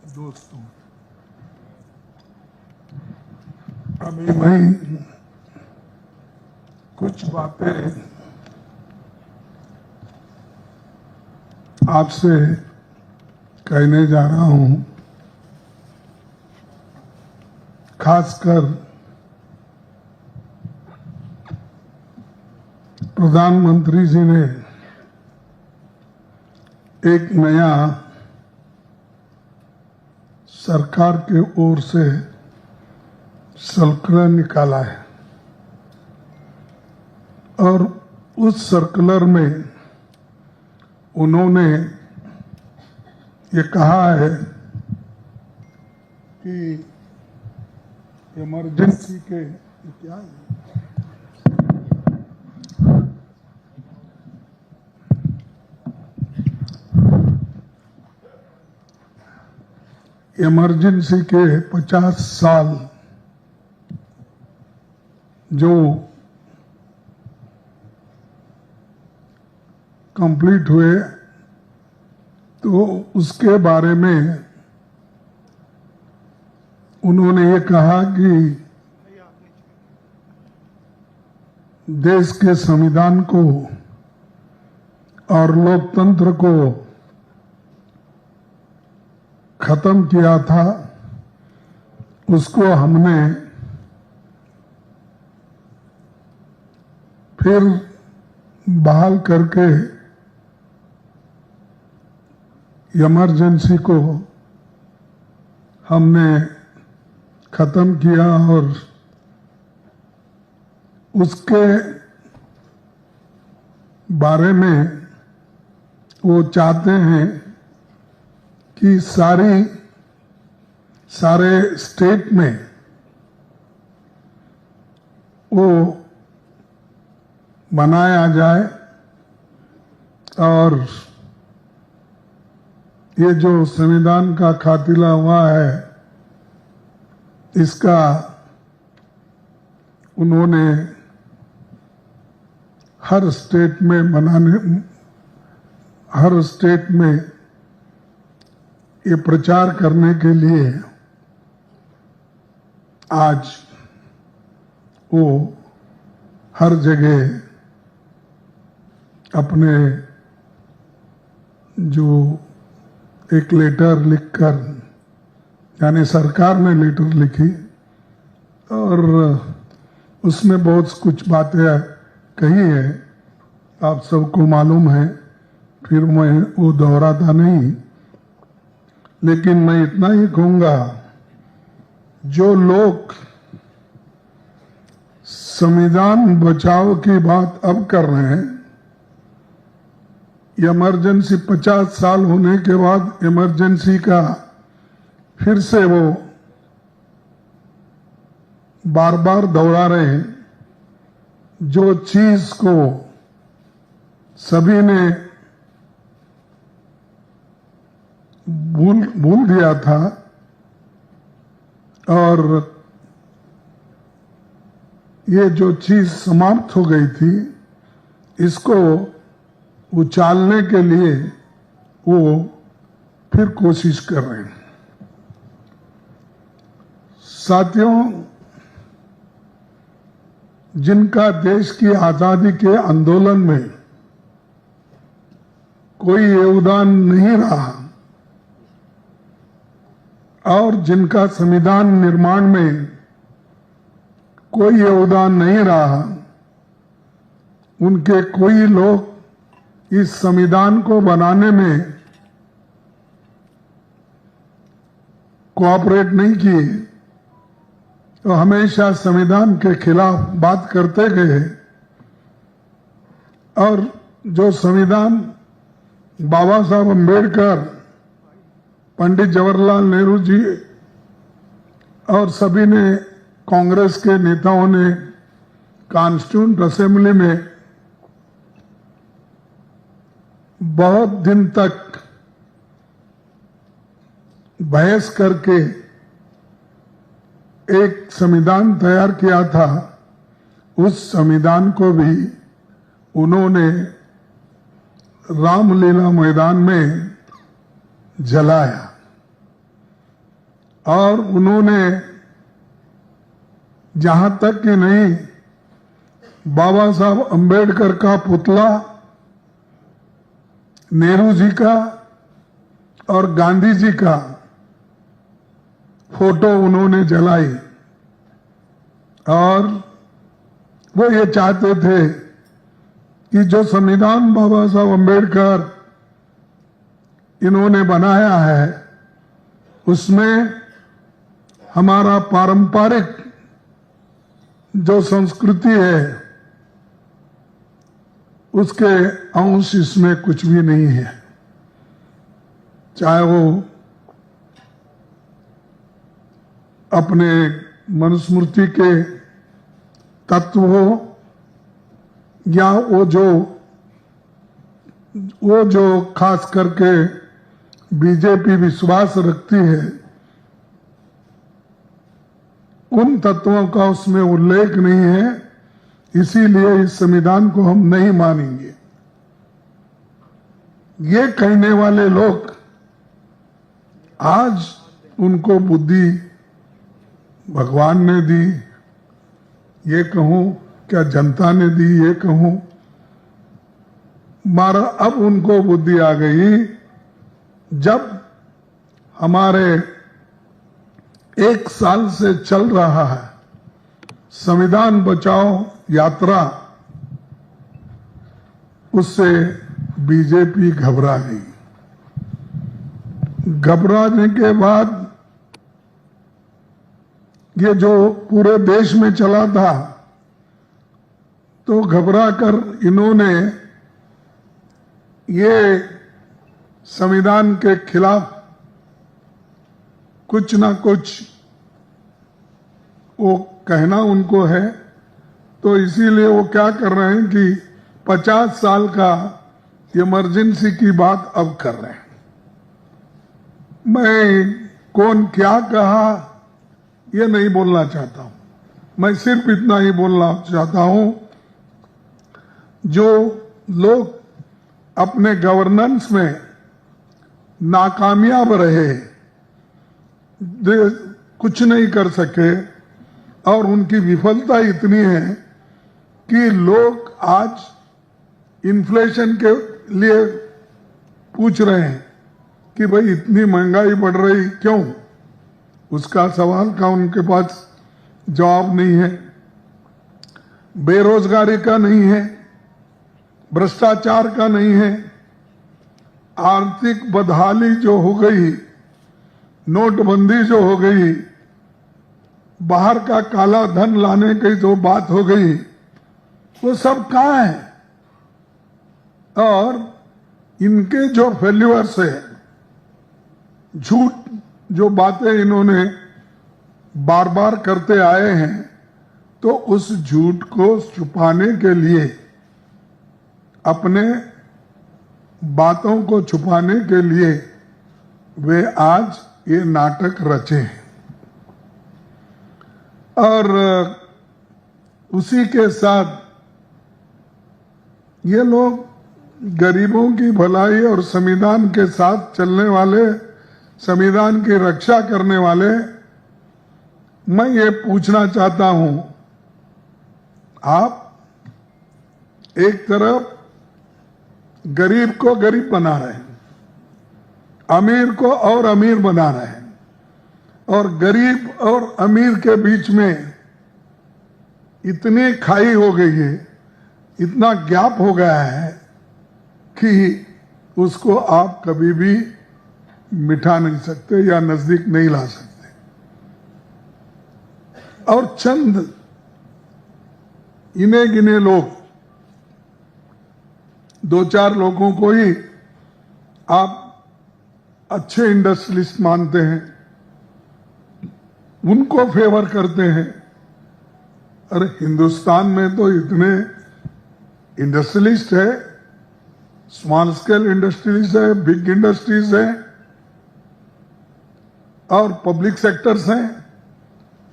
दोस्तों, अभी मैं कुछ बातें आपसे कहने जा रहा हूं। खासकर प्रधानमंत्री जी ने एक नया सरकार के ओर से सर्कुलर निकाला है और उस सर्कुलर में उन्होंने ये कहा है कि इमरजेंसी के क्या है? इमरजेंसी के 50 साल जो कंप्लीट हुए, तो उसके बारे में उन्होंने ये कहा कि देश के संविधान को और लोकतंत्र को खत्म किया था, उसको हमने फिर बहाल करके इमरजेंसी को हमने खत्म किया और उसके बारे में वो चाहते हैं कि सारे स्टेट में वो बनाया जाए और ये जो संविधान का खातिला हुआ है, इसका उन्होंने हर स्टेट में ये प्रचार करने के लिए आज वो हर जगह अपने जो एक लेटर लिखकर, यानी सरकार ने लेटर लिखी और उसमें बहुत कुछ बातें कही है, आप सबको मालूम है, फिर मैं वो दोहराता नहीं। लेकिन मैं इतना ही कहूंगा, जो लोग संविधान बचाव की बात अब कर रहे हैं, इमरजेंसी 50 साल होने के बाद इमरजेंसी का फिर से वो बार बार दोहरा रहे हैं, जो चीज को सभी ने भूल दिया था और ये जो चीज समाप्त हो गई थी, इसको उछालने के लिए वो फिर कोशिश कर रहे हैं। साथियों, जिनका देश की आजादी के आंदोलन में कोई योगदान नहीं रहा और जिनका संविधान निर्माण में कोई योगदान नहीं रहा, उनके कोई लोग इस संविधान को बनाने में कोऑपरेट नहीं किए, तो हमेशा संविधान के खिलाफ बात करते गए और जो संविधान बाबा साहब अम्बेडकर, पंडित जवाहरलाल नेहरू जी और सभी ने, कांग्रेस के नेताओं ने कॉन्स्टिट्यूएंट असेंबली में बहुत दिन तक बहस करके एक संविधान तैयार किया था, उस संविधान को भी उन्होंने रामलीला मैदान में जलाया। और उन्होंने जहां तक कि नहीं बाबा साहब अंबेडकर का पुतला, नेहरू जी का और गांधी जी का फोटो उन्होंने जलाई और वो ये चाहते थे कि जो संविधान बाबा साहब अंबेडकर इन्होंने बनाया है उसमें हमारा पारंपरिक जो संस्कृति है उसके अंश इसमें कुछ भी नहीं है, चाहे वो अपने मनुस्मृति के तत्व हो या वो जो खास करके बीजेपी विश्वास रखती है उन तत्वों का उसमें उल्लेख नहीं है, इसीलिए इस संविधान को हम नहीं मानेंगे। ये कहने वाले लोग आज उनको बुद्धि भगवान ने दी, ये कहूं क्या जनता ने दी, ये कहूं मारा, अब उनको बुद्धि आ गई जब हमारे 1 साल से चल रहा है संविधान बचाओ यात्रा, उससे बीजेपी घबरा गई। घबराने के बाद ये जो पूरे देश में चला था तो घबरा कर इन्होंने ये संविधान के खिलाफ कुछ ना कुछ वो कहना उनको है, तो इसीलिए वो क्या कर रहे हैं कि 50 साल का इमरजेंसी की बात अब कर रहे हैं। मैं कौन क्या कहा ये नहीं बोलना चाहता हूं, मैं सिर्फ इतना ही बोलना चाहता हूं, जो लोग अपने गवर्नेंस में नाकामयाब रहे, कुछ नहीं कर सके और उनकी विफलता इतनी है कि लोग आज इन्फ्लेशन के लिए पूछ रहे हैं कि भाई इतनी महंगाई बढ़ रही क्यों, उसका सवाल का उनके पास जवाब नहीं है। बेरोजगारी का नहीं है, भ्रष्टाचार का नहीं है, आर्थिक बदहाली जो हो गई, नोटबंदी जो हो गई, बाहर का काला धन लाने की जो बात हो गई, वो सब कहां है? और इनके जो फेल्यूअर्स है, झूठ जो बातें इन्होंने बार बार करते आए हैं, तो उस झूठ को छुपाने के लिए, अपने बातों को छुपाने के लिए वे आज ये नाटक रचे हैं। और उसी के साथ ये लोग गरीबों की भलाई और संविधान के साथ चलने वाले, संविधान की रक्षा करने वाले, मैं ये पूछना चाहता हूं, आप एक तरफ गरीब को गरीब बना रहे हैं, अमीर को और अमीर बना रहे हैं, और गरीब और अमीर के बीच में इतनी खाई हो गई है, इतना गैप हो गया है कि उसको आप कभी भी मिटा नहीं सकते या नजदीक नहीं ला सकते। और चंद इने गिने लोग, 2-4 लोगों को ही आप अच्छे इंडस्ट्रियलिस्ट मानते हैं, उनको फेवर करते हैं। अरे हिंदुस्तान में तो इतने इंडस्ट्रियलिस्ट है, स्मॉल स्केल इंडस्ट्रीज है, बिग इंडस्ट्रीज है और पब्लिक सेक्टर्स हैं,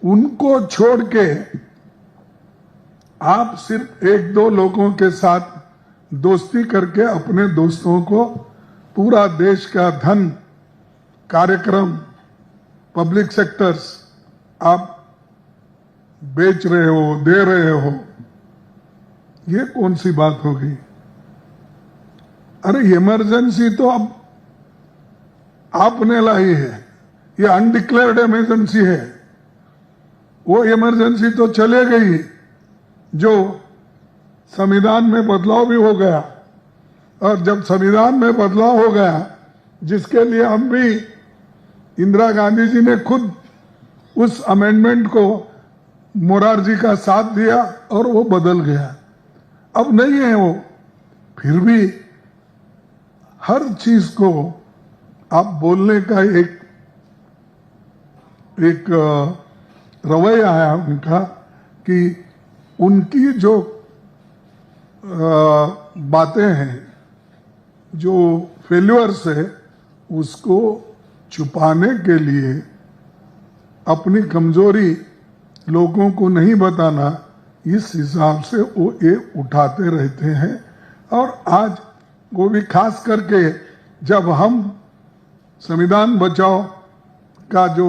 उनको छोड़ के आप सिर्फ 1-2 लोगों के साथ दोस्ती करके अपने दोस्तों को पूरा देश का धन, कार्यक्रम, पब्लिक सेक्टर्स आप बेच रहे हो, दे रहे हो, ये कौन सी बात होगी? अरे इमरजेंसी तो अब आपने लाई है, ये अनडिक्लेयर्ड इमरजेंसी है। वो इमरजेंसी तो चले गई जो संविधान में बदलाव भी हो गया, और जब संविधान में बदलाव हो गया, जिसके लिए हम भी, इंदिरा गांधी जी ने खुद उस अमेंडमेंट को मोरारजी का साथ दिया और वो बदल गया। अब नहीं है वो, फिर भी हर चीज को आप बोलने का एक रवैया है उनका कि उनकी जो बातें हैं, जो फेल्यूअर्स है, उसको छुपाने के लिए अपनी कमजोरी लोगों को नहीं बताना, इस हिसाब से वो ये उठाते रहते हैं। और आज वो भी खास करके जब हम संविधान बचाओ का जो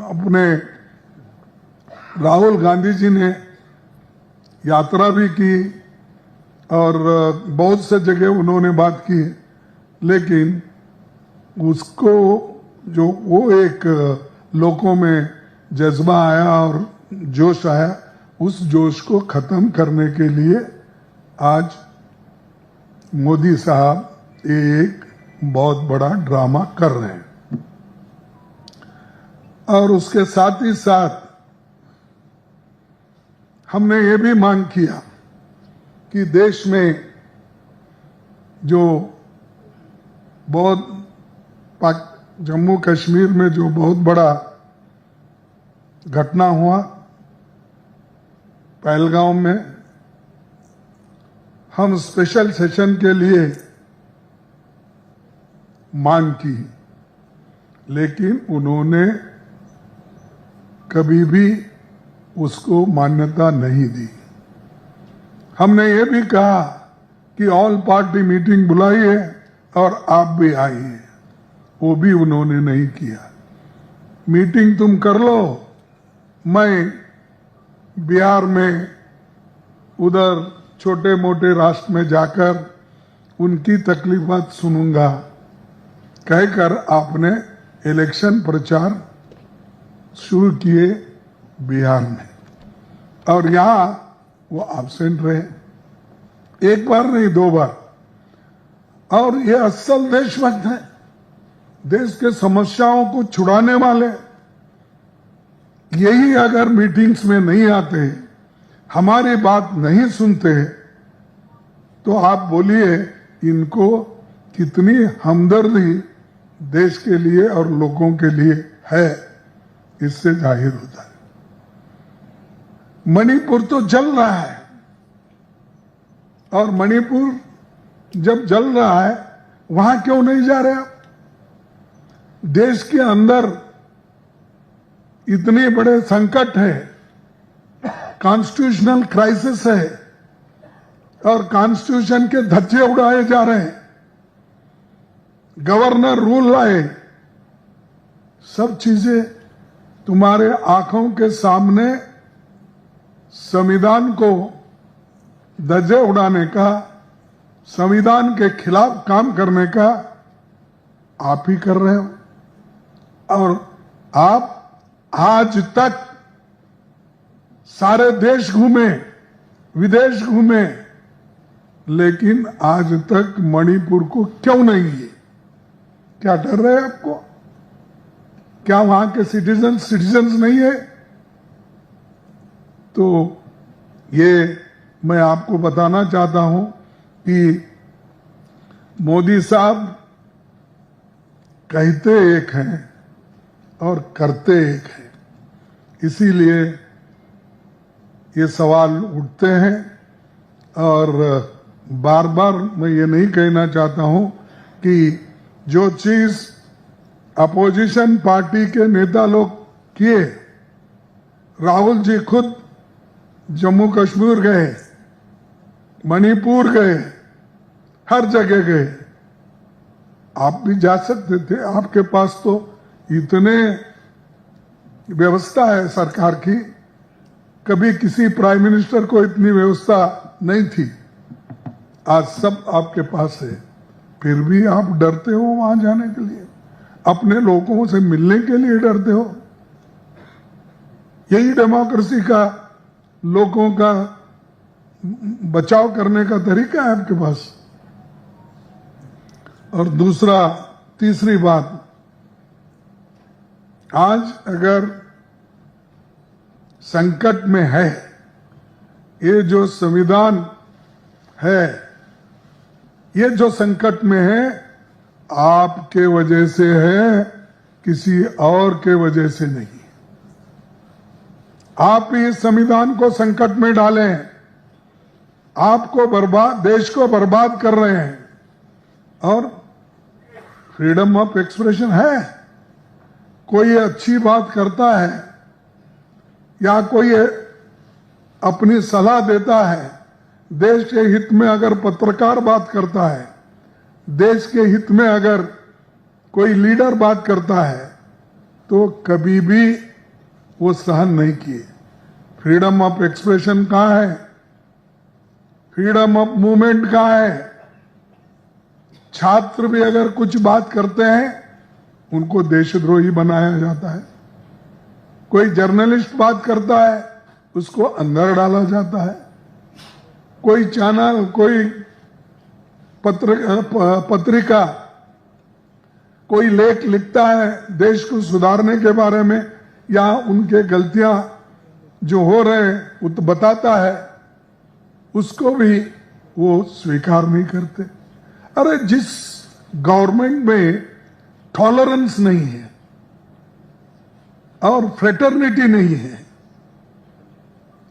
अपने राहुल गांधी जी ने यात्रा भी की और बहुत से जगह उन्होंने बात की, लेकिन उसको जो वो एक लोगों में जज्बा आया और जोश आया, उस जोश को खत्म करने के लिए आज मोदी साहब एक बहुत बड़ा ड्रामा कर रहे हैं। और उसके साथ ही साथ हमने ये भी मांग किया कि देश में जो बहुत जम्मू कश्मीर में जो बहुत बड़ा घटना हुआ पहलगाम में, हम स्पेशल सेशन के लिए मांग की, लेकिन उन्होंने कभी भी उसको मान्यता नहीं दी। हमने ये भी कहा कि ऑल पार्टी मीटिंग बुलाई है और आप भी आइए, वो भी उन्होंने नहीं किया। मीटिंग तुम कर लो, मैं बिहार में उधर छोटे मोटे राष्ट्र में जाकर उनकी तकलीफात सुनूंगा, कहकर आपने इलेक्शन प्रचार शुरू किए बिहार में, और यहां वो एब्सेंट रहे, एक बार नहीं 2 बार। और ये असल देशभक्त है, देश के समस्याओं को छुड़ाने वाले। यही अगर मीटिंग्स में नहीं आते, हमारी बात नहीं सुनते, तो आप बोलिए इनको कितनी हमदर्दी देश के लिए और लोगों के लिए है, इससे जाहिर होता है। मणिपुर तो जल रहा है, और मणिपुर जब जल रहा है, वहां क्यों नहीं जा रहे आप? देश के अंदर इतने बड़े संकट है, कॉन्स्टिट्यूशनल क्राइसिस है, और कॉन्स्टिट्यूशन के धज्जे उड़ाए जा रहे हैं, गवर्नर रूल लाए, सब चीजें तुम्हारे आंखों के सामने। संविधान को धज्जे उड़ाने का, संविधान के खिलाफ काम करने का आप ही कर रहे हो। और आप आज तक सारे देश घूमे, विदेश घूमे, लेकिन आज तक मणिपुर को क्यों नहीं गए? क्या डर रहे हैं आपको? क्या वहां के सिटीजन्स नहीं है? तो ये मैं आपको बताना चाहता हूं कि मोदी साहब कहते एक हैं और करते एक हैं, इसीलिए ये सवाल उठते हैं। और बार बार मैं ये नहीं कहना चाहता हूं कि जो चीज अपोजिशन पार्टी के नेता लोग किए, राहुल जी खुद जम्मू कश्मीर गए, मणिपुर गए, हर जगह गए, आप भी जा सकते थे। आपके पास तो इतने व्यवस्था है सरकार की, कभी किसी प्राइम मिनिस्टर को इतनी व्यवस्था नहीं थी। आज सब आपके पास है, फिर भी आप डरते हो वहां जाने के लिए, अपने लोगों से मिलने के लिए डरते हो। यही डेमोक्रेसी का, लोगों का बचाव करने का तरीका है आपके पास। और तीसरी बात, आज अगर संकट में है, ये जो संविधान है, ये जो संकट में है, आपके वजह से है, किसी और के वजह से नहीं। आप इस संविधान को संकट में डालें, आपको देश को बर्बाद कर रहे हैं। और फ्रीडम ऑफ एक्सप्रेशन है, कोई अच्छी बात करता है या कोई अपनी सलाह देता है, देश के हित में अगर पत्रकार बात करता है, देश के हित में अगर कोई लीडर बात करता है, तो कभी भी वो सहन नहीं किए। फ्रीडम ऑफ एक्सप्रेशन कहाँ है? फ्रीडम ऑफ मूवमेंट कहाँ है? छात्र भी अगर कुछ बात करते हैं, उनको देशद्रोही बनाया जाता है। कोई जर्नलिस्ट बात करता है, उसको अंदर डाला जाता है। कोई चैनल, कोई पत्रिका कोई लेख लिखता है देश को सुधारने के बारे में, या उनके गलतियां जो हो रहे हैं वो तो बताता है, उसको भी वो स्वीकार नहीं करते। अरे जिस गवर्नमेंट में टॉलरेंस नहीं है और फ्रेटर्निटी नहीं है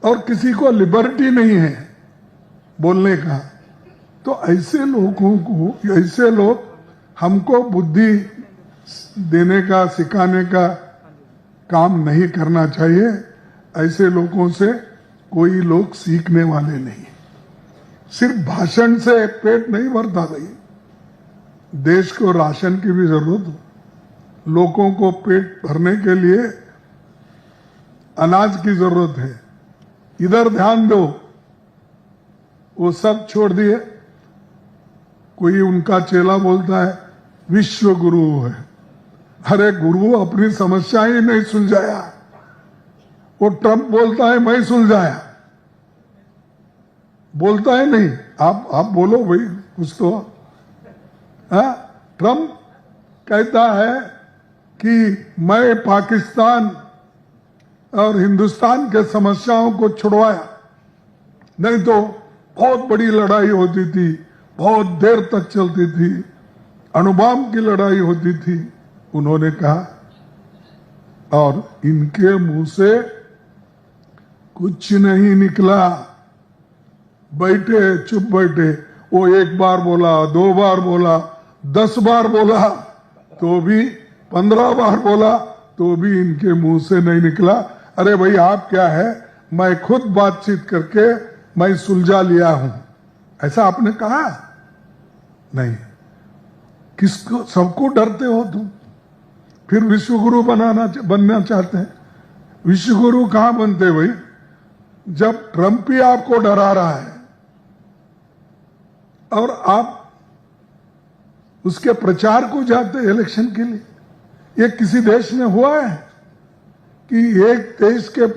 और किसी को लिबर्टी नहीं है बोलने का, तो ऐसे लोगों को, ऐसे लोग हमको बुद्धि देने का, सिखाने का काम नहीं करना चाहिए। ऐसे लोगों से कोई लोग सीखने वाले नहीं। सिर्फ भाषण से पेट नहीं भरता भाई, देश को राशन की भी जरूरत हो। लोगों को पेट भरने के लिए अनाज की जरूरत है। इधर ध्यान दो, वो सब छोड़ दिए। कोई उनका चेला बोलता है विश्व गुरु है। अरे गुरु अपनी समस्या ही नहीं सुलझाया, वो ट्रंप बोलता है मैं सुलझाया, बोलता है नहीं। आप बोलो भाई कुछ तो। ट्रंप कहता है कि मैं पाकिस्तान और हिंदुस्तान के समस्याओं को छुड़वाया, नहीं तो बहुत बड़ी लड़ाई होती थी, बहुत देर तक चलती थी, अणुबॉम्ब की लड़ाई होती थी, उन्होंने कहा। और इनके मुंह से कुछ नहीं निकला। बैठे चुप बैठे, वो एक बार बोला, 2 बार बोला, 10 बार बोला, तो भी 15 बार बोला, तो भी इनके मुंह से नहीं निकला। अरे भाई आप क्या है, मैं खुद बातचीत करके मैं सुलझा लिया हूं, ऐसा आपने कहा नहीं। किसको, सबको डरते हो तुम, फिर विश्वगुरु बनना चाहते हैं। विश्वगुरु कहां बनते भाई, जब ट्रंप ही आपको डरा रहा है और आप उसके प्रचार को जाते हैं इलेक्शन के लिए। ये किसी देश में हुआ है कि एक देश के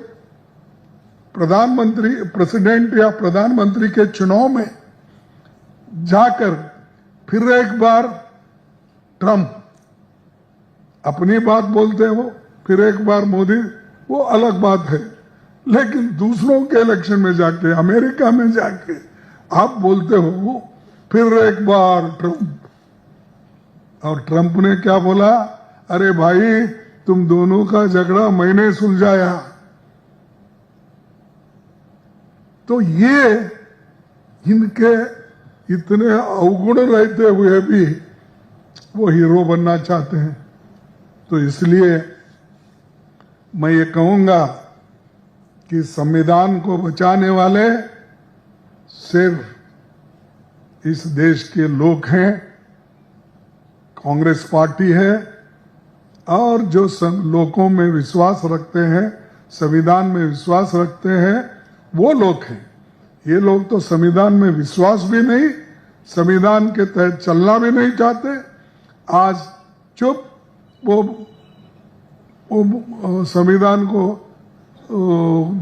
प्रधानमंत्री, प्रेसिडेंट या प्रधानमंत्री के चुनाव में जाकर फिर एक बार ट्रंप अपनी बात बोलते हैं, वो फिर एक बार मोदी, वो अलग बात है। लेकिन दूसरों के इलेक्शन में जाके, अमेरिका में जाके आप बोलते हो फिर एक बार ट्रंप। और ट्रंप ने क्या बोला, अरे भाई तुम दोनों का झगड़ा मैंने सुलझाया। तो ये इनके इतने अवगुण रहते हुए भी वो हीरो बनना चाहते हैं। तो इसलिए मैं ये कहूंगा कि संविधान को बचाने वाले सिर्फ इस देश के लोग हैं, कांग्रेस पार्टी है, और जो लोगों में विश्वास रखते हैं, संविधान में विश्वास रखते हैं, वो लोग हैं। ये लोग तो संविधान में विश्वास भी नहीं, संविधान के तहत चलना भी नहीं चाहते। आज चुप वो संविधान को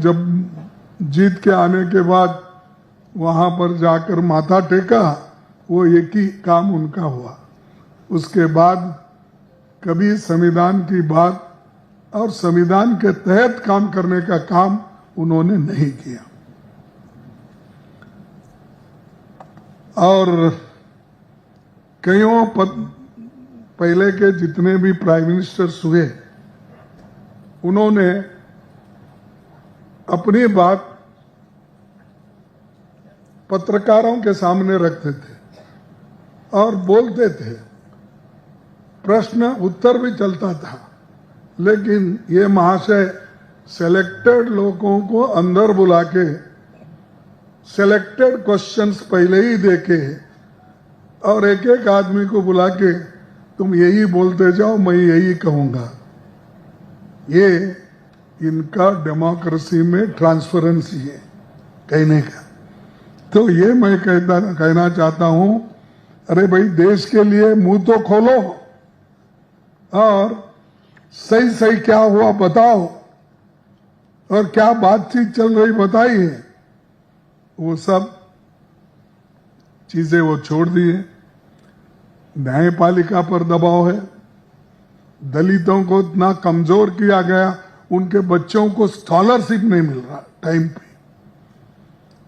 जब जीत के आने के बाद वहां पर जाकर माथा टेका, वो एक ही काम उनका हुआ। उसके बाद कभी संविधान की बात और संविधान के तहत काम करने का काम उन्होंने नहीं किया। और कईयों पहले के जितने भी प्राइम मिनिस्टर्स हुए, उन्होंने अपनी बात पत्रकारों के सामने रखते थे और बोलते थे, प्रश्न उत्तर भी चलता था। लेकिन ये महाशय सेलेक्टेड लोगों को अंदर बुला के सेलेक्टेड क्वेश्चंस पहले ही देके और एक एक आदमी को बुला के तुम यही बोलते जाओ, मैं यही कहूंगा। ये इनका डेमोक्रेसी में ट्रांसपेरेंसी है कहने का। तो ये मैं कहना चाहता हूं, अरे भाई देश के लिए मुंह तो खोलो और सही सही क्या हुआ बताओ और क्या बातचीत चल रही बताइए। वो सब चीजें वो छोड़ दिए। न्यायपालिका पर दबाव है, दलितों को इतना कमजोर किया गया, उनके बच्चों को स्कॉलरशिप नहीं मिल रहा टाइम पे।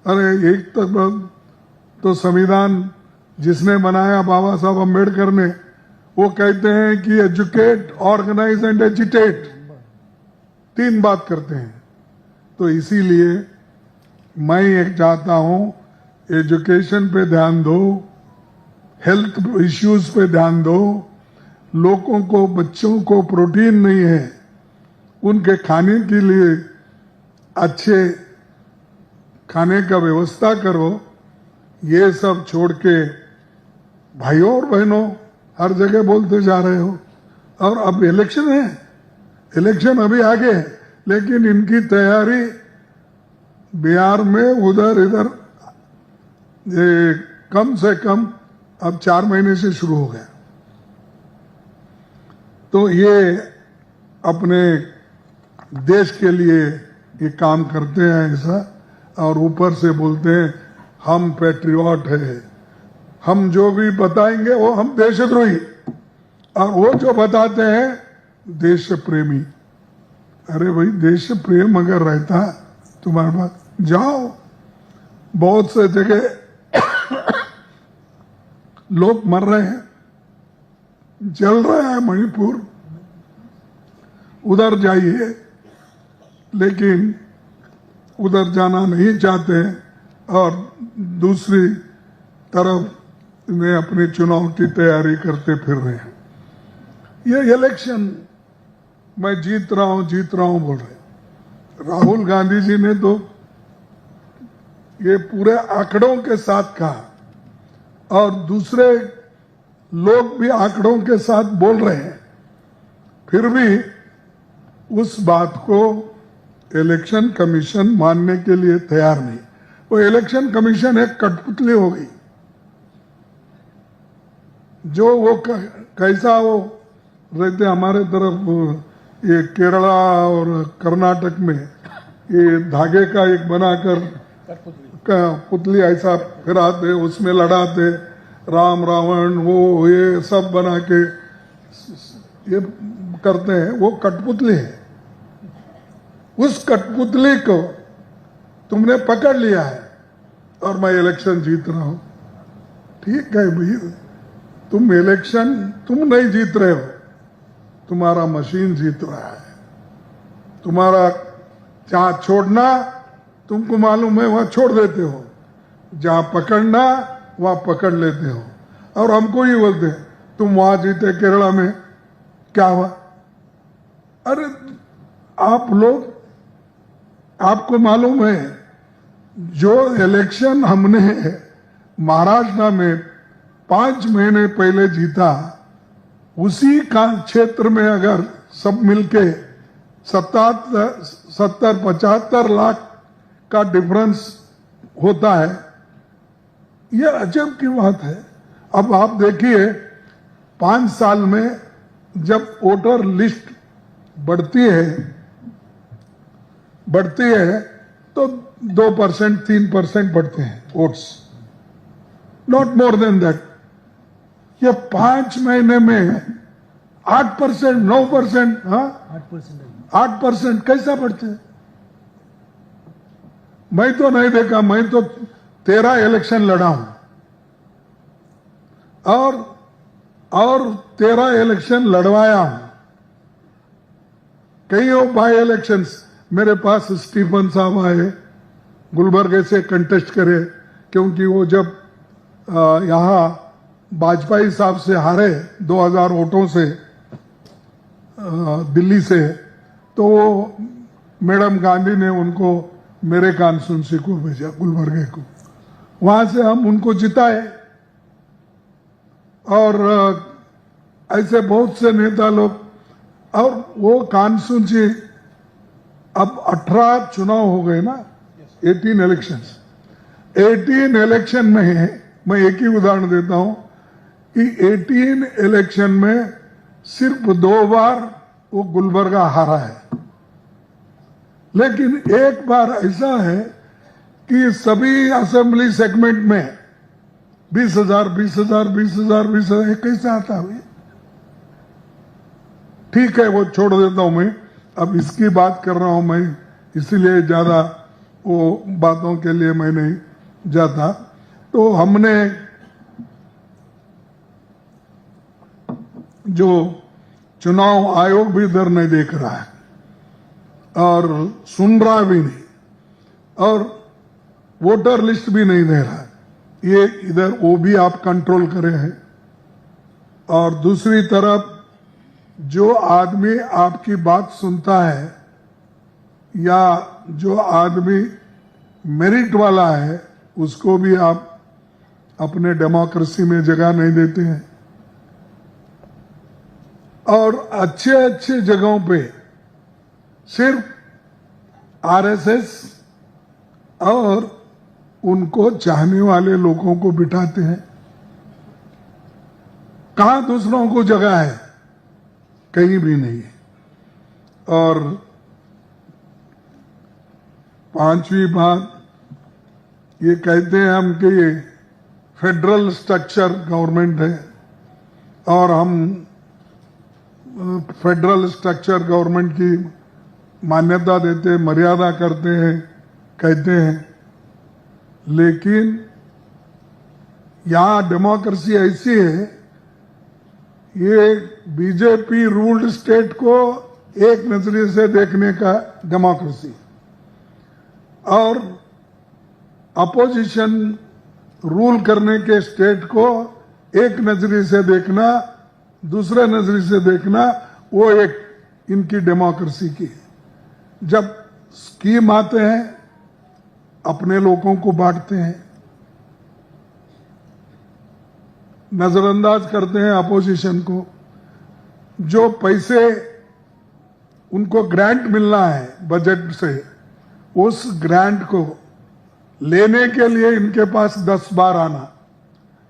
अरे एक तो संविधान जिसने बनाया बाबा साहब अम्बेडकर ने, वो कहते हैं कि एजुकेट, ऑर्गेनाइज एंड एजिटेट, 3 बात करते हैं। तो इसीलिए मैं एक चाहता हूं, एजुकेशन पे ध्यान दो, हेल्थ इश्यूज पे ध्यान दो। लोगों को, बच्चों को प्रोटीन नहीं है, उनके खाने के लिए अच्छे खाने का व्यवस्था करो। ये सब छोड़ के भाइयों और बहनों हर जगह बोलते जा रहे हो। और अब इलेक्शन है, इलेक्शन अभी आगे है, लेकिन इनकी तैयारी बिहार में उधर इधर कम से कम अब 4 महीने से शुरू हो गया। तो ये अपने देश के लिए ये काम करते हैं ऐसा, और ऊपर से बोलते हैं हम पैट्रियट है, हम जो भी बताएंगे वो हम देशद्रोही, और वो जो बताते हैं देश प्रेमी। अरे भाई देश प्रेम अगर रहता तुम्हारे पास, जाओ। बहुत से जगह लोग मर रहे हैं, जल रहा है मणिपुर, उधर जाइए, लेकिन उधर जाना नहीं चाहते और दूसरी तरफ में अपने चुनाव की तैयारी करते फिर रहे हैं। ये इलेक्शन मैं जीत रहा हूं बोल रहे। राहुल गांधी जी ने तो ये पूरे आंकड़ों के साथ कहा, और दूसरे लोग भी आंकड़ों के साथ बोल रहे हैं, फिर भी उस बात को इलेक्शन कमीशन मानने के लिए तैयार नहीं। वो इलेक्शन कमीशन एक कठपुतली हो गई। जो वो कैसा वो रहते हमारे तरफ, ये केरला और कर्नाटक में ये धागे का एक बनाकर पुतली ऐसा फिराते, उसमें लड़ाते, राम रावण वो ये सब बना के ये करते हैं, वो कठपुतली है। उस कठपुतली को तुमने पकड़ लिया है और मैं इलेक्शन जीत रहा हूं। ठीक है भाई, तुम इलेक्शन तुम नहीं जीत रहे हो, तुम्हारा मशीन जीत रहा है। तुम्हारा जहां छोड़ना तुमको मालूम है वहां छोड़ देते हो, जहां पकड़ना वहां पकड़ लेते हो। और हमको ही बोलते हैं तुम वहां जीते केरला में, क्या हुआ? अरे आप लोग, आपको मालूम है जो इलेक्शन हमने महाराष्ट्र में 5 महीने पहले जीता, उसी का क्षेत्र में अगर सब मिलके 70-75 लाख का डिफरेंस होता है, यह अजब की बात है। अब आप देखिए 5 साल में जब वोटर लिस्ट बढ़ती है तो 2%, 3% बढ़ते हैं votes, not more than that. ये 5 महीने में 8%, 9%, 8% कैसा बढ़ते हैं? मैं तो नहीं देखा। मैं तो 13 इलेक्शन लड़ा हूं और 13 इलेक्शन लड़वाया हूं। कई बाई इलेक्शंस मेरे पास स्टीफन साहब आए, गुलबर्गे से कंटेस्ट करे, क्योंकि वो जब यहां वाजपेयी साहब से हारे 2000 वोटों से दिल्ली से, तो वो मैडम गांधी ने उनको मेरे कॉन्स्टिट्यूंसी को भेजा, गुलबर्गे को। वहां से हम उनको जिताए। और ऐसे बहुत से नेता लोग, और वो कॉन्स्टिट्यूंसी अब 18 चुनाव हो गए ना, 18 इलेक्शंस। 18 इलेक्शन में मैं एक ही उदाहरण देता हूं कि 18 इलेक्शन में सिर्फ 2 बार वो गुलबर्गा हारा है। लेकिन एक बार ऐसा है कि सभी असेंबली सेगमेंट में 20,000, 20,000, 20,000, 20,000 कैसे आता है? ठीक है, वो छोड़ देता हूं मैं। अब इसकी बात कर रहा हूं मैं, इसीलिए ज्यादा वो बातों के लिए मैं नहीं जाता। तो हमने जो चुनाव आयोग भी इधर नहीं देख रहा है और सुन रहा भी नहीं, और वोटर लिस्ट भी नहीं दे रहा है, ये इधर वो भी आप कंट्रोल करे हैं। और दूसरी तरफ जो आदमी आपकी बात सुनता है या जो आदमी मेरिट वाला है, उसको भी आप अपने डेमोक्रेसी में जगह नहीं देते हैं। और अच्छे अच्छे जगहों पे सिर्फ आरएसएस और उनको चाहने वाले लोगों को बिठाते हैं। कहां दूसरों को जगह है? कहीं भी नहीं। और 5वीं बात, ये कहते हैं हम कि ये फेडरल स्ट्रक्चर गवर्नमेंट है और हम फेडरल स्ट्रक्चर गवर्नमेंट की मान्यता देते हैं, मर्यादा करते हैं, कहते हैं। लेकिन यहां डेमोक्रेसी ऐसी है, ये बीजेपी रूल्ड स्टेट को एक नजरिए से देखने का डेमोक्रेसी, और अपोजिशन रूल करने के स्टेट को एक नजरिए से देखना, दूसरे नजरिए से देखना, वो एक इनकी डेमोक्रेसी की है। जब स्कीम आते हैं अपने लोगों को बांटते हैं, नजरअंदाज करते हैं अपोजिशन को। जो पैसे उनको ग्रांट मिलना है बजट से, उस ग्रांट को लेने के लिए इनके पास 10 बार आना,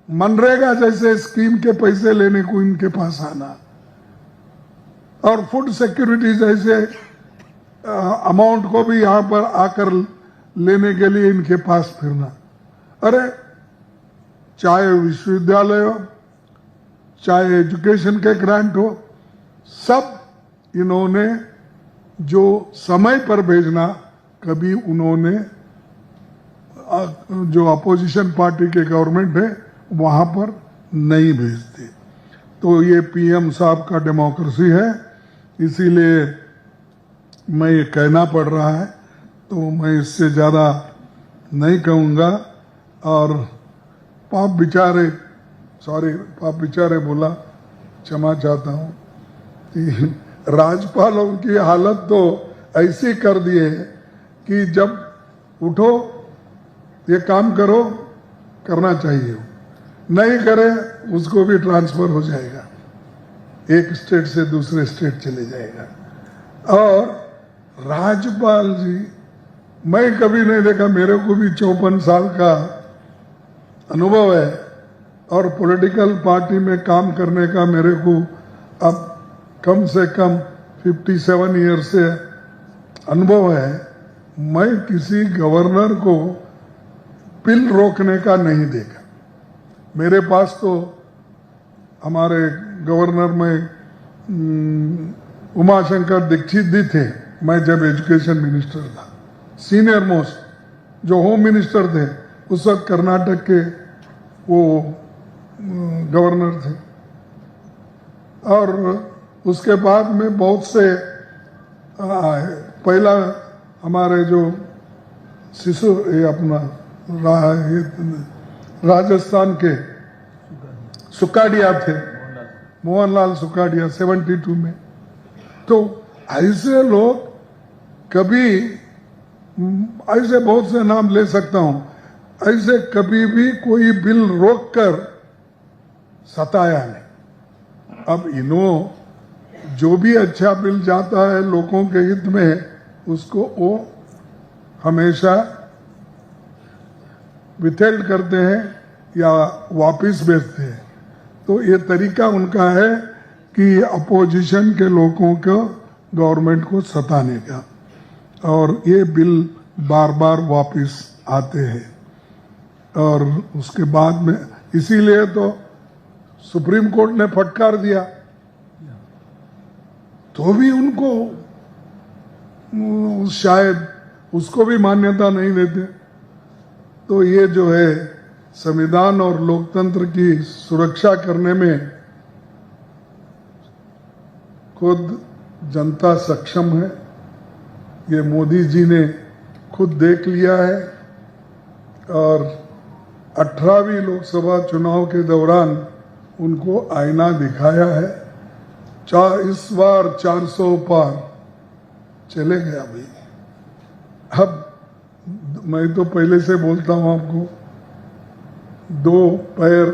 मनरेगा जैसे स्कीम के पैसे लेने को इनके पास आना, और फूड सिक्योरिटी जैसे अमाउंट को भी यहां पर आकर लेने के लिए इनके पास फिरना। अरे चाहे विश्वविद्यालय हो, चाहे एजुकेशन के ग्रांट हो, सब इन्होंने जो समय पर भेजना, कभी उन्होंने जो अपोजिशन पार्टी के गवर्नमेंट है वहां पर नहीं भेजते। तो ये पीएम साहब का डेमोक्रेसी है, इसीलिए मैं ये कहना पड़ रहा है। तो मैं इससे ज्यादा नहीं कहूंगा। और पाप बेचारे बोला, क्षमा चाहता हूं कि राज्यपालों की हालत तो ऐसी कर दी है कि जब उठो ये काम करो, करना चाहिए, नहीं करे उसको भी ट्रांसफर हो जाएगा। एक स्टेट से दूसरे स्टेट चले जाएगा। और राज्यपाल जी, मैं कभी नहीं देखा, मेरे को भी 54 साल का अनुभव है और पॉलिटिकल पार्टी में काम करने का मेरे को अब कम से कम 57 ईयर से अनुभव है। मैं किसी गवर्नर को बिल रोकने का नहीं देखा। मेरे पास तो हमारे गवर्नर में उमाशंकर दीक्षित जी थे, मैं जब एजुकेशन मिनिस्टर था, सीनियर मोस्ट जो होम मिनिस्टर थे उस वक्त कर्नाटक के वो गवर्नर थे। और उसके बाद में बहुत से पहला हमारे जो शिशु ये अपना राजस्थान के सुकाडिया थे, मोहनलाल सुकाडिया 72 में। तो ऐसे लोग कभी, ऐसे बहुत से नाम ले सकता हूं, ऐसे कभी भी कोई बिल रोककर सताया नहीं। अब इन्हों जो भी अच्छा बिल जाता है लोगों के हित में, उसको वो हमेशा विथेल्ड करते हैं या वापस भेजते हैं। तो ये तरीका उनका है कि अपोजिशन के लोगों को, गवर्नमेंट को सताने का, और ये बिल बार बार वापस आते हैं। और उसके बाद में इसीलिए तो सुप्रीम कोर्ट ने फटकार दिया, तो भी उनको शायद उसको भी मान्यता नहीं देते। तो ये जो है संविधान और लोकतंत्र की सुरक्षा करने में खुद जनता सक्षम है। ये मोदी जी ने खुद देख लिया है और 18वीं लोकसभा चुनाव के दौरान उनको आईना दिखाया है। इस बार 400 पार चले गया भाई। अब मैं तो पहले से बोलता हूं आपको, 2 पैर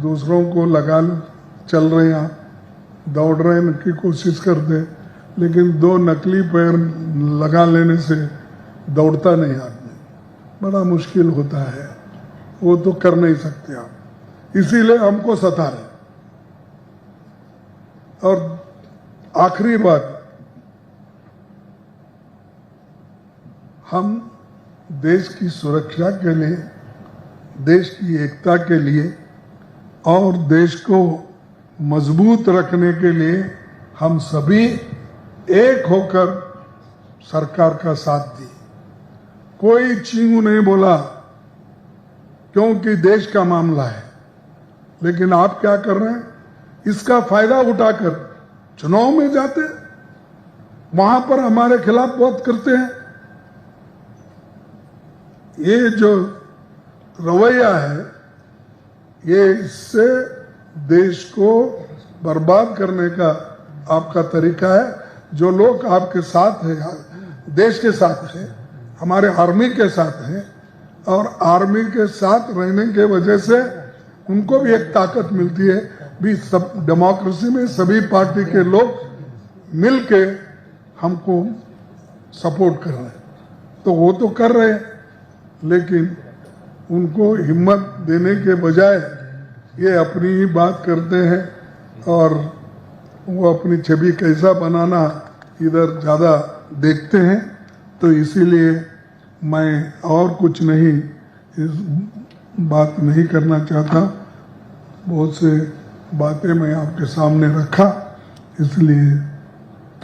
दूसरों को लगा चल रहे हैं, दौड़ रहे की कोशिश करते, लेकिन 2 नकली पैर लगा लेने से दौड़ता नहीं आदमी, बड़ा मुश्किल होता है, वो तो कर नहीं सकते आप, इसीलिए हमको सता रहे। और आखिरी बात, हम देश की सुरक्षा के लिए, देश की एकता के लिए और देश को मजबूत रखने के लिए हम सभी एक होकर सरकार का साथ दी। कोई चींगू नहीं बोला, क्योंकि देश का मामला है। लेकिन आप क्या कर रहे हैं, इसका फायदा उठाकर चुनाव में जाते, वहां पर हमारे खिलाफ बहुत करते हैं। ये जो रवैया है, ये इससे देश को बर्बाद करने का आपका तरीका है। जो लोग आपके साथ हैं, देश के साथ हैं, हमारे आर्मी के साथ हैं, और आर्मी के साथ रहने के वजह से उनको भी एक ताकत मिलती है। भी सब डेमोक्रेसी में सभी पार्टी के लोग मिलके हमको सपोर्ट कर रहे हैं, तो वो तो कर रहे हैं, लेकिन उनको हिम्मत देने के बजाय ये अपनी ही बात करते हैं और वो अपनी छवि कैसा बनाना इधर ज़्यादा देखते हैं। तो इसीलिए मैं और कुछ नहीं, इस बात नहीं करना चाहता। बहुत से बातें मैं आपके सामने रखा, इसलिए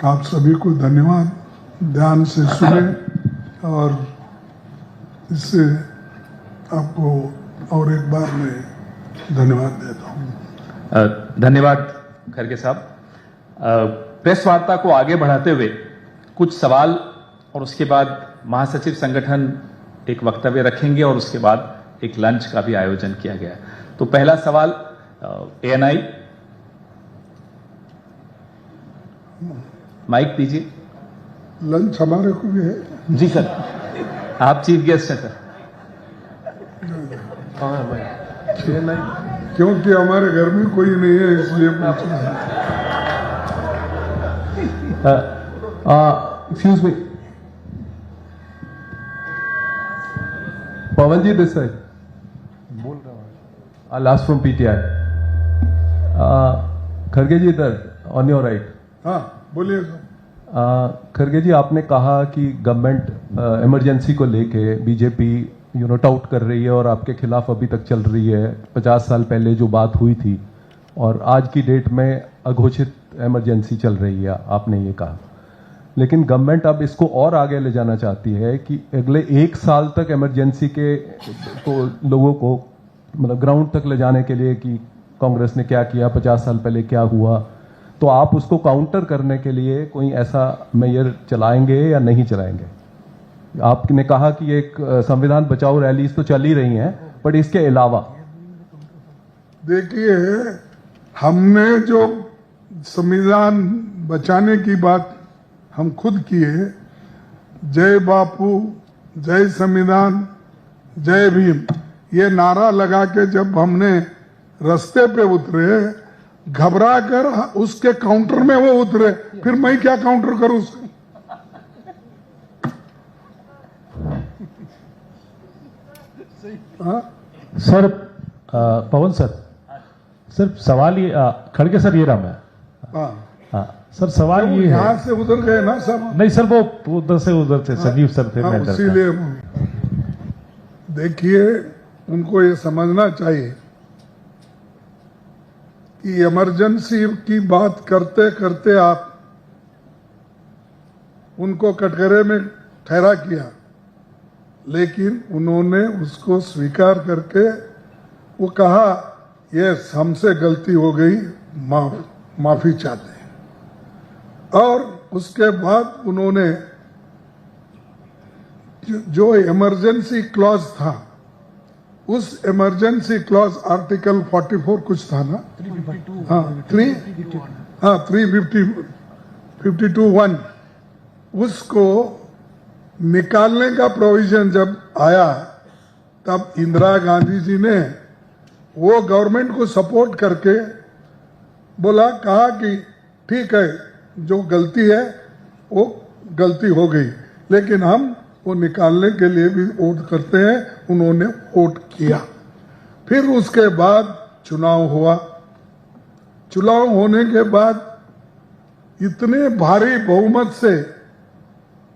आप सभी को धन्यवाद। ध्यान से सुने और इससे आपको और एक बार मैं धन्यवाद देता हूँ। धन्यवाद खड़गे साहब। प्रेस वार्ता को आगे बढ़ाते हुए कुछ सवाल और उसके बाद महासचिव संगठन एक वक्तव्य रखेंगे और उसके बाद एक लंच का भी आयोजन किया गया। तो पहला सवाल एएनआई, माइक दीजिए। लंच हमारे को भी है जी सर, आप चीफ गेस्ट हैं सर। क्योंकि हमारे घर में कोई नहीं है, इसलिए पूछ रहा है। Excuse me. Pawanji this side. I'll ask from PTI. खड़गे जी इधर on your right. हाँ बोलिए सर। खड़गे जी आपने कहा कि गवर्नमेंट इमरजेंसी को लेके बीजेपी टाउट कर रही है और आपके खिलाफ अभी तक चल रही है। 50 साल पहले जो बात हुई थी और आज की डेट में अघोषित इमरजेंसी चल रही है, आपने ये कहा। लेकिन गवर्नमेंट अब इसको और आगे ले जाना चाहती है कि अगले 1 साल तक इमरजेंसी के को लोगों को मतलब ग्राउंड तक ले जाने के लिए कि कांग्रेस ने क्या किया, 50 साल पहले क्या हुआ, तो आप उसको काउंटर करने के लिए कोई ऐसा मेयर चलाएंगे या नहीं चलाएंगे? आपने कहा कि एक संविधान बचाओ रैलीज तो चल ही रही हैं, बट इसके अलावा देखिए, हमने जो संविधान बचाने की बात हम खुद किए, जय बापू, जय संविधान, जय भीम, ये नारा लगा के जब हमने रास्ते पे उतरे, घबरा कर उसके काउंटर में वो उतरे, फिर मैं क्या काउंटर करूं उसको? सर पवन सर सवाल ये खड़गे सर ये रहा मैं। हाँ सर सवाल ये है, यहां से उधर गए ना सब। नहीं सर वो उधर से संजीव सर थे। मैं इसीलिए देखिए, उनको ये समझना चाहिए कि इमरजेंसी की बात करते करते आप उनको कटघरे में ठहरा किया, लेकिन उन्होंने उसको स्वीकार करके वो कहा ये हमसे गलती हो गई, माफी चाहते हैं। और उसके बाद उन्होंने जो इमरजेंसी क्लॉज था, उस इमरजेंसी क्लॉज आर्टिकल 44 कुछ था ना, 352(1), उसको निकालने का प्रोविजन जब आया, तब इंदिरा गांधी जी ने वो गवर्नमेंट को सपोर्ट करके कहा कि ठीक है, जो गलती है वो गलती हो गई, लेकिन हम वो निकालने के लिए भी वोट करते हैं। उन्होंने वोट किया। फिर उसके बाद चुनाव हुआ। चुनाव होने के बाद इतने भारी बहुमत से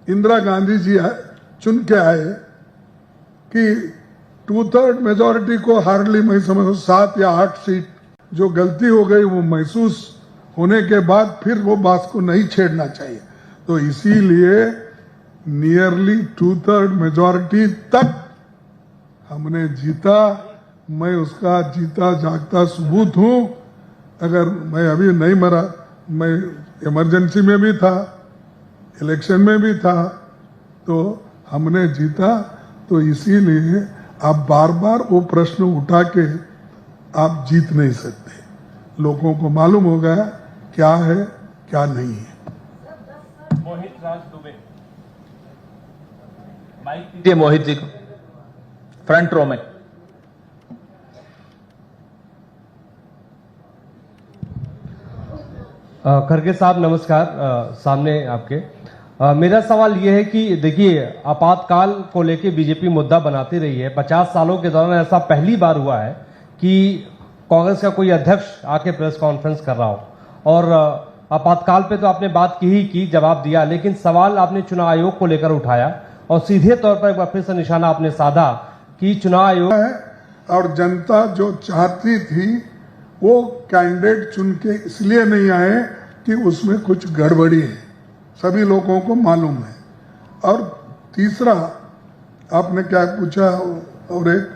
इंदिरा गांधी जी चुन के आए कि 2/3 मेजॉरिटी को हार्डली मैं समझ 7 या 8 सीट जो गलती हो गई वो महसूस होने के बाद फिर वो बात को नहीं छेड़ना चाहिए। तो इसीलिए नियरली 2/3 मेजॉरिटी तक हमने जीता। मैं उसका जीता जागता सबूत हूं। अगर मैं अभी नहीं मरा, मैं इमरजेंसी में भी था, इलेक्शन में भी था, तो हमने जीता। तो इसीलिए आप बार बार वो प्रश्न उठा के आप जीत नहीं सकते। लोगों को मालूम हो गया क्या है क्या नहीं है। मोहित राज दुबे, माइक दीजिए मोहित जी को, फ्रंट रो में। खड़गे साहब नमस्कार। सामने आपके मेरा सवाल ये है कि देखिए, आपातकाल को लेके बीजेपी मुद्दा बनाती रही है। 50 सालों के दौरान ऐसा पहली बार हुआ है कि कांग्रेस का कोई अध्यक्ष आके प्रेस कॉन्फ्रेंस कर रहा हो। और आपातकाल पे तो आपने बात की ही की, जवाब दिया, लेकिन सवाल आपने चुनाव आयोग को लेकर उठाया और सीधे तौर पर एक बार फिर से निशाना आपने साधा कि चुनाव आयोग और जनता जो चाहती थी वो कैंडिडेट चुन के इसलिए नहीं आए कि उसमें कुछ गड़बड़ी है, सभी लोगों को मालूम है। और तीसरा आपने क्या पूछा, और एक